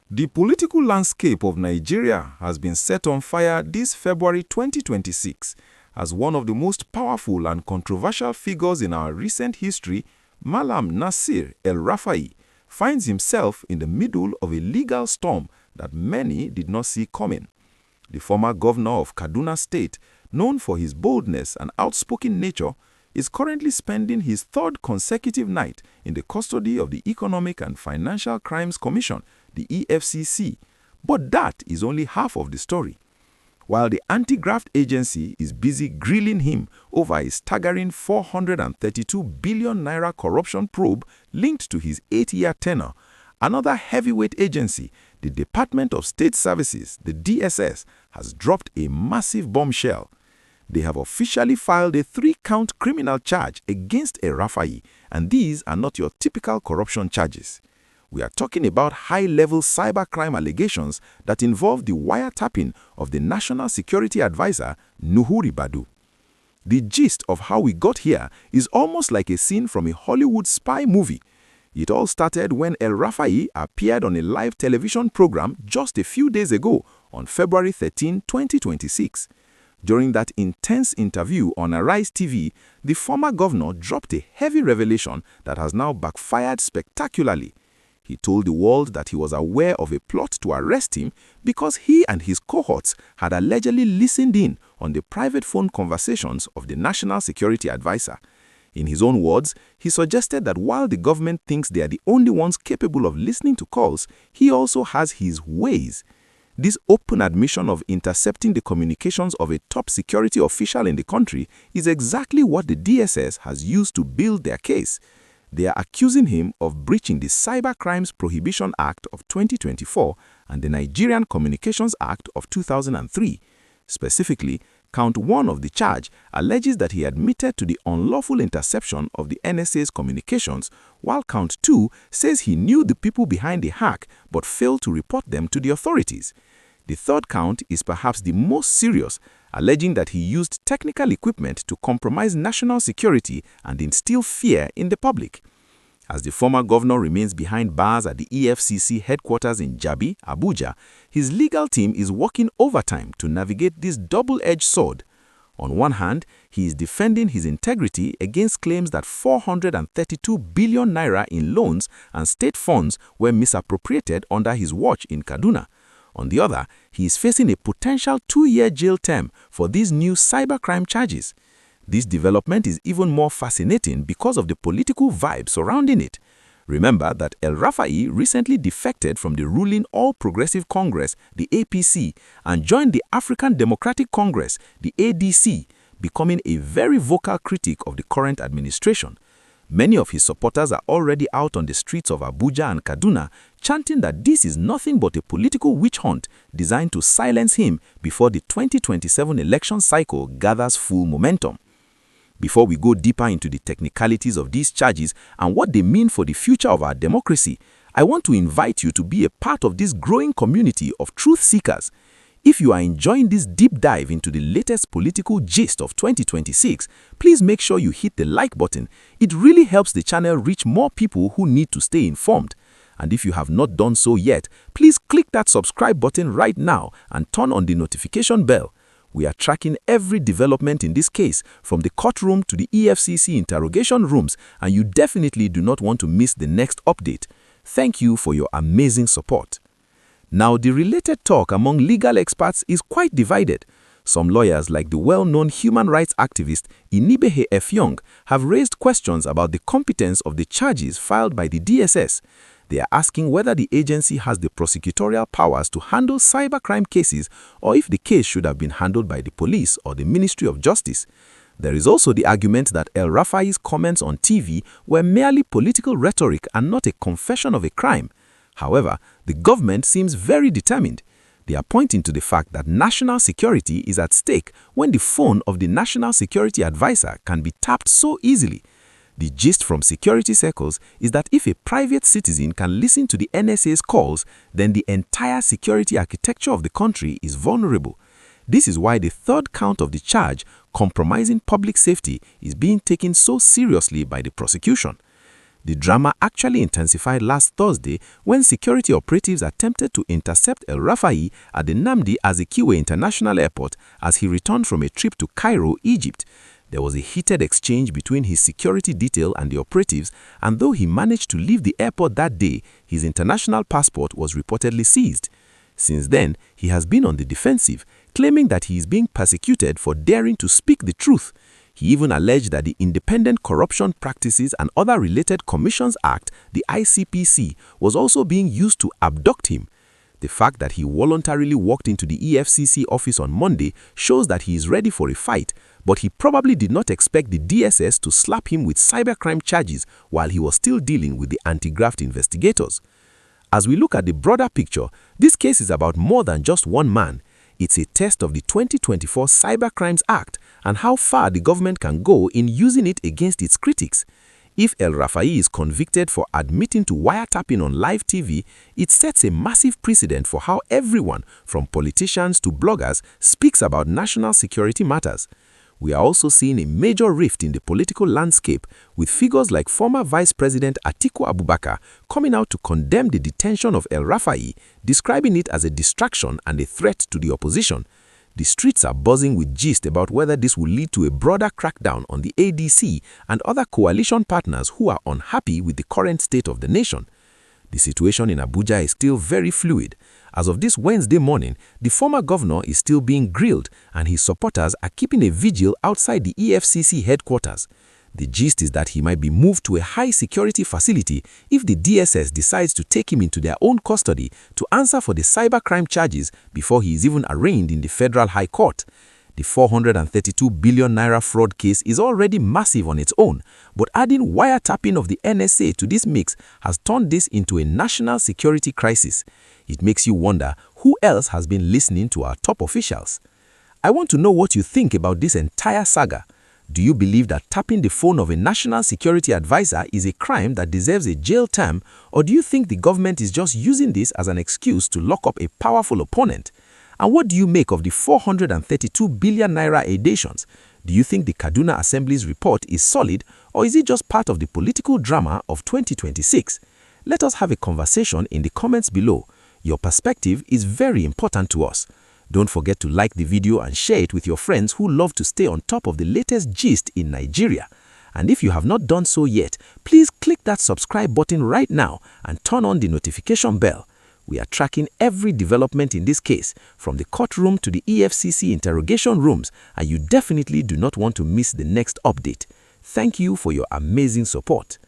The political landscape of Nigeria has been set on fire this February 2026 as one of the most powerful and controversial figures in our recent history, Malam Nasir El-Rufai, finds himself in the middle of a legal storm that many did not see coming. The former governor of Kaduna State, known for his boldness and outspoken nature, is currently spending his third consecutive night in the custody of the Economic and Financial Crimes Commission, the EFCC. But that is only half of the story. While the anti-graft agency is busy grilling him over a staggering 432 billion naira corruption probe linked to his 8-year tenure, another heavyweight agency, the Department of State Services, the DSS, has dropped a massive bombshell. They have officially filed a 3-count criminal charge against El-Rufai, and these are not your typical corruption charges. We are talking about high-level cybercrime allegations that involve the wiretapping of the National Security Advisor, Nuhu Ribadu. The gist of how we got here is almost like a scene from a Hollywood spy movie. It all started when El-Rufai appeared on a live television program just a few days ago on February 13, 2026. During that intense interview on Arise TV, the former governor dropped a heavy revelation that has now backfired spectacularly. He told the world that he was aware of a plot to arrest him because he and his cohorts had allegedly listened in on the private phone conversations of the National Security Advisor. In his own words, he suggested that while the government thinks they are the only ones capable of listening to calls, he also has his ways. This open admission of intercepting the communications of a top security official in the country is exactly what the DSS has used to build their case. They are accusing him of breaching the Cybercrimes Prohibition Act of 2024 and the Nigerian Communications Act of 2003. Specifically, Count 1 of the charge alleges that he admitted to the unlawful interception of the NSA's communications, while Count 2 says he knew the people behind the hack but failed to report them to the authorities. The third count is perhaps the most serious, alleging that he used technical equipment to compromise national security and instill fear in the public. As the former governor remains behind bars at the EFCC headquarters in Jabi, Abuja, his legal team is working overtime to navigate this double-edged sword. On one hand, he is defending his integrity against claims that 432 billion naira in loans and state funds were misappropriated under his watch in Kaduna. On the other, he is facing a potential 2-year jail term for these new cybercrime charges. This development is even more fascinating because of the political vibe surrounding it. Remember that El-Rufai recently defected from the ruling All Progressive Congress, the APC, and joined the African Democratic Congress, the ADC, becoming a very vocal critic of the current administration. Many of his supporters are already out on the streets of Abuja and Kaduna, chanting that this is nothing but a political witch hunt designed to silence him before the 2027 election cycle gathers full momentum. Before we go deeper into the technicalities of these charges and what they mean for the future of our democracy, I want to invite you to be a part of this growing community of truth seekers. If you are enjoying this deep dive into the latest political gist of 2026, please make sure you hit the like button. It really helps the channel reach more people who need to stay informed. And if you have not done so yet, please click that subscribe button right now and turn on the notification bell. We are tracking every development in this case, from the courtroom to the EFCC interrogation rooms, and you definitely do not want to miss the next update. Thank you for your amazing support. Now, the related talk among legal experts is quite divided. Some lawyers, like the well-known human rights activist Inibehe Effiong, have raised questions about the competence of the charges filed by the DSS. They are asking whether the agency has the prosecutorial powers to handle cybercrime cases or if the case should have been handled by the police or the Ministry of Justice. There is also the argument that El-Rufai's comments on TV were merely political rhetoric and not a confession of a crime. However, the government seems very determined. They are pointing to the fact that national security is at stake when the phone of the National Security Advisor can be tapped so easily. The gist from security circles is that if a private citizen can listen to the NSA's calls, then the entire security architecture of the country is vulnerable. This is why the third count of the charge, compromising public safety, is being taken so seriously by the prosecution. The drama actually intensified last Thursday when security operatives attempted to intercept El-Rufai at the Nnamdi Azikiwe International Airport as he returned from a trip to Cairo, Egypt. There was a heated exchange between his security detail and the operatives, and though he managed to leave the airport that day, his international passport was reportedly seized. Since then, he has been on the defensive, claiming that he is being persecuted for daring to speak the truth. He even alleged that the Independent Corruption Practices and Other Related Commissions Act, the ICPC, was also being used to abduct him. The fact that he voluntarily walked into the EFCC office on Monday shows that he is ready for a fight, but he probably did not expect the DSS to slap him with cybercrime charges while he was still dealing with the anti-graft investigators. As we look at the broader picture, this case is about more than just one man. It's a test of the 2024 Cybercrimes Act and how far the government can go in using it against its critics. If El-Rufai is convicted for admitting to wiretapping on live TV, it sets a massive precedent for how everyone, from politicians to bloggers, speaks about national security matters. We are also seeing a major rift in the political landscape, with figures like former Vice President Atiku Abubakar coming out to condemn the detention of El-Rufai, describing it as a distraction and a threat to the opposition. The streets are buzzing with gist about whether this will lead to a broader crackdown on the ADC and other coalition partners who are unhappy with the current state of the nation. The situation in Abuja is still very fluid. As of this Wednesday morning, the former governor is still being grilled and his supporters are keeping a vigil outside the EFCC headquarters. The gist is that he might be moved to a high-security facility if the DSS decides to take him into their own custody to answer for the cybercrime charges before he is even arraigned in the Federal High Court. The 432 billion naira fraud case is already massive on its own, but adding wiretapping of the NSA to this mix has turned this into a national security crisis. It makes you wonder who else has been listening to our top officials. I want to know what you think about this entire saga. Do you believe that tapping the phone of a national security advisor is a crime that deserves a jail term, or do you think the government is just using this as an excuse to lock up a powerful opponent? And what do you make of the 432 billion naira additions? Do you think the Kaduna Assembly's report is solid, or is it just part of the political drama of 2026? Let us have a conversation in the comments below. Your perspective is very important to us. Don't forget to like the video and share it with your friends who love to stay on top of the latest gist in Nigeria. And if you have not done so yet, please click that subscribe button right now and turn on the notification bell. We are tracking every development in this case, from the courtroom to the EFCC interrogation rooms, and you definitely do not want to miss the next update. Thank you for your amazing support.